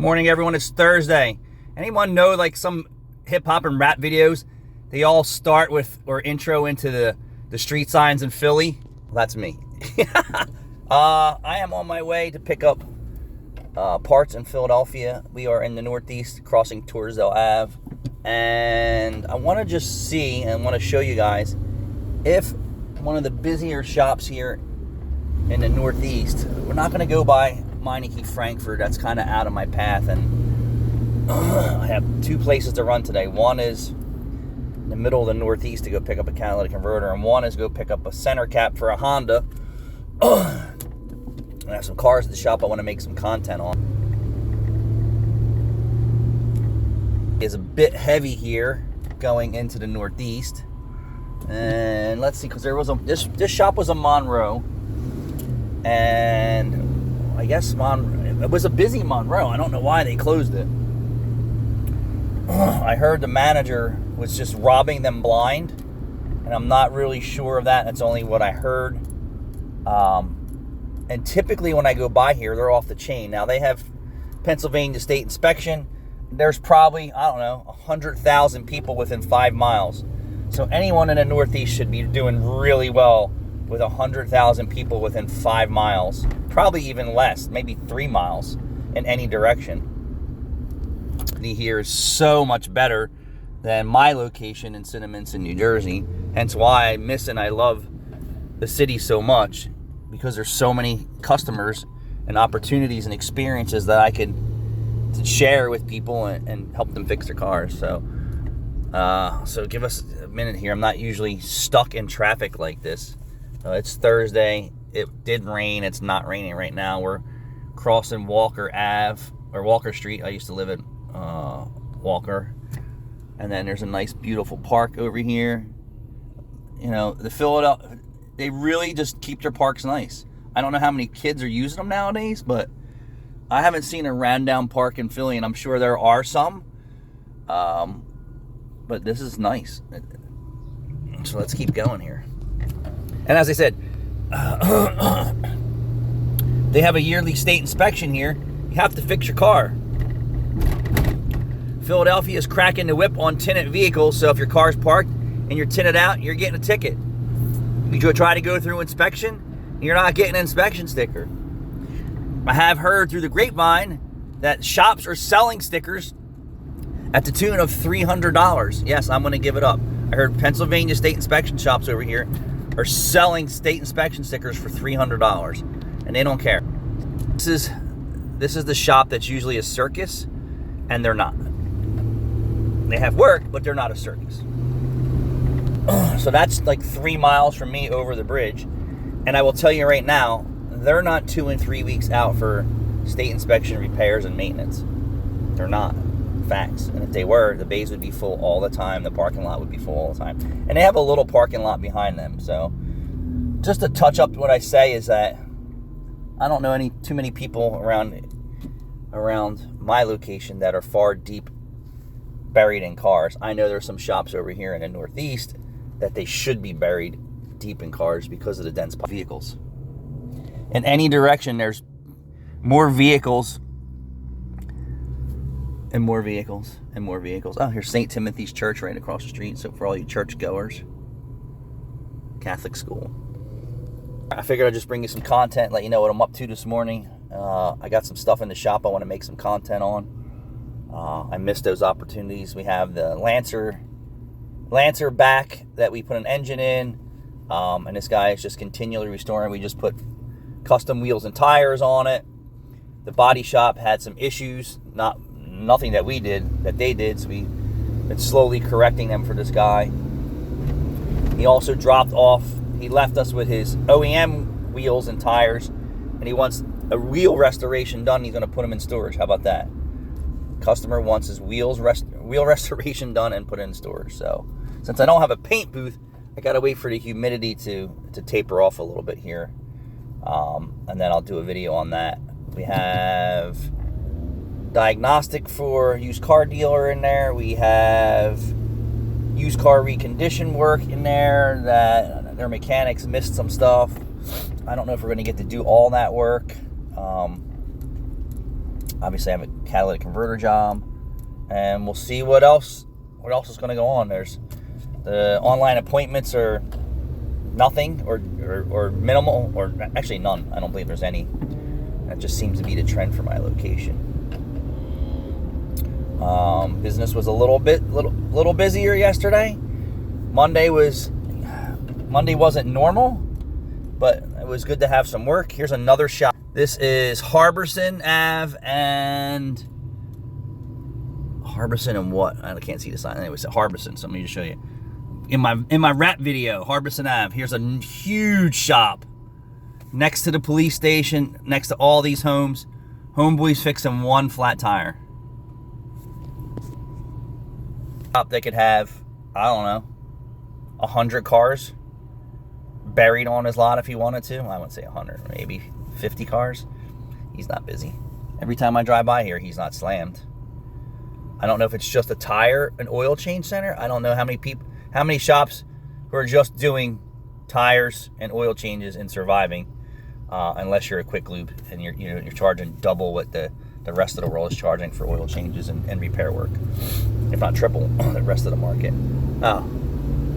Morning, everyone. It's Thursday. Anyone know like some hip hop and rap videos? They all start with or intro into the street signs in Philly. Well, that's me. I am on my way to pick up parts in Philadelphia. We are in the Northeast, crossing Torresdale Ave, and I want to just see and want to show you guys if one of the busier shops here in the Northeast. We're not going to go by Meineke Frankfurt. That's kind of out of my path, and I have two places to run today. One is in the middle of the Northeast to go pick up a catalytic converter, and one is go pick up a center cap for a Honda. I have some cars at the shop I want to make some content on. It's a bit heavy here going into the Northeast, and let's see, because there was this shop was a Monroe, and I guess it was a busy Monroe. I don't know why they closed it. I heard the manager was just robbing them blind, and I'm not really sure of that. That's only what I heard. And typically when I go by here, they're off the chain. Now, they have Pennsylvania State Inspection. There's probably, 100,000 people within 5 miles. So anyone in the Northeast should be doing really well with 100,000 people within 5 miles. Probably even less, maybe 3 miles in any direction. Here is so much better than my location in Cinnaminson, New Jersey. Hence why I miss and I love the city so much, because there's so many customers and opportunities and experiences that I can share with people and help them fix their cars. So give us a minute here. I'm not usually stuck in traffic like this. It's Thursday. It did rain. It's not raining right now. We're crossing Walker Ave, or Walker Street. I used to live at Walker. And then there's a nice, beautiful park over here. You know, the Philadelphia, they really just keep their parks nice. I don't know how many kids are using them nowadays, but I haven't seen a ran-down park in Philly, and I'm sure there are some. But this is nice. So let's keep going here. And as I said, they have a yearly state inspection here. You have to fix your car. Philadelphia is cracking the whip on tinted vehicles, so if your car's parked and you're tinted out, you're getting a ticket. You try to go through inspection, you're not getting an inspection sticker. I have heard through the grapevine that shops are selling stickers at the tune of $300. Yes, I'm going to give it up. I heard Pennsylvania State Inspection shops over here are selling state inspection stickers for $300, and they don't care. This is the shop that's usually a circus, and they're not. They have work, but they're not a circus. So that's like 3 miles from me over the bridge, and I will tell you right now, they're not 2 and 3 weeks out for state inspection, repairs, and maintenance. They're not. Facts. And if they were, the bays would be full all the time. The parking lot would be full all the time. And they have a little parking lot behind them. So just to touch up what I say is that I don't know too many people around my location that are far deep buried in cars. I know there's some shops over here in the Northeast that they should be buried deep in cars because of the dense vehicles. In any direction, there's more vehicles and more vehicles and more vehicles. Oh, here's St. Timothy's Church right across the street. So for all you church goers, Catholic school. I figured I'd just bring you some content, let you know what I'm up to this morning. I got some stuff in the shop I want to make some content on. I missed those opportunities. We have the Lancer back that we put an engine in, and this guy is just continually restoring. We just put custom wheels and tires on it. The body shop had some issues, nothing that we did, that they did, so we've been slowly correcting them for this guy. He also he left us with his OEM wheels and tires, and he wants a wheel restoration done. He's going to put them in storage. How about that? Customer wants his wheel restoration done and put in storage. So since I don't have a paint booth, I got to wait for the humidity to taper off a little bit here, and then I'll do a video on that. We have diagnostic for used car dealer in there. We have used car recondition work in there that their mechanics missed some stuff. I don't know if we're going to get to do all that work. Obviously, I have a catalytic converter job, and we'll see what else is going to go on. There's the online appointments are nothing or minimal, or actually none. I don't believe there's any. That just seems to be the trend for my location. Business was a little busier yesterday. Monday wasn't normal, but it was good to have some work. Here's another shop. This is Harbison Ave and what? I can't see the sign. Anyway, it's Harbison, so let me just show you. In my rap video, Harbison Ave, here's a huge shop next to the police station, next to all these homes. Homeboy's fixing one flat tire. They could have, I don't know, 100 cars buried on his lot if he wanted to. I wouldn't say 100, maybe 50 cars. He's not busy. Every time I drive by here, he's not slammed. I don't know if it's just a tire and oil change center. I don't know how many shops who are just doing tires and oil changes and surviving, unless you're a Quick Lube and you're charging double what the rest of the world is charging for oil changes and repair work, if not triple the rest of the market. Oh,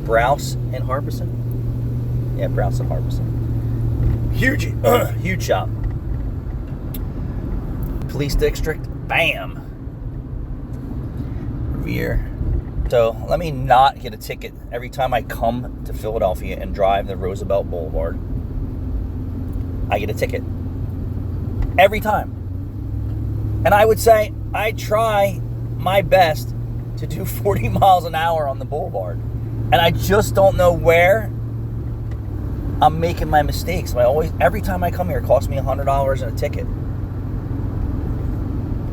Browse and Harbison. Yeah, Browse and Harbison. Huge shop. Police district. Bam. Revere. So let me not get a ticket every time I come to Philadelphia and drive the Roosevelt Boulevard. I get a ticket every time. And I would say I try my best to do 40 miles an hour on the boulevard. And I just don't know where I'm making my mistakes. Every time I come here, it costs me $100 in a ticket.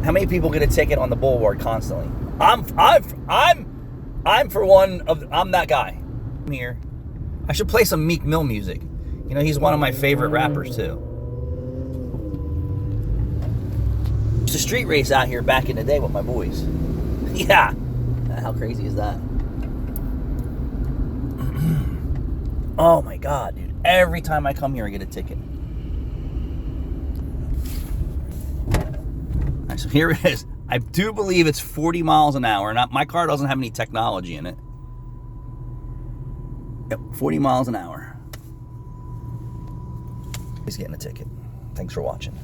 How many people get a ticket on the boulevard constantly? I'm that guy. I'm here. I should play some Meek Mill music. He's one of my favorite rappers too. It's a street race out here back in the day with my boys. Yeah. How crazy is that? Oh my God, dude. Every time I come here, I get a ticket. All right, so here it is. I do believe it's 40 miles an hour. My car doesn't have any technology in it. Yep, 40 miles an hour. He's getting a ticket. Thanks for watching.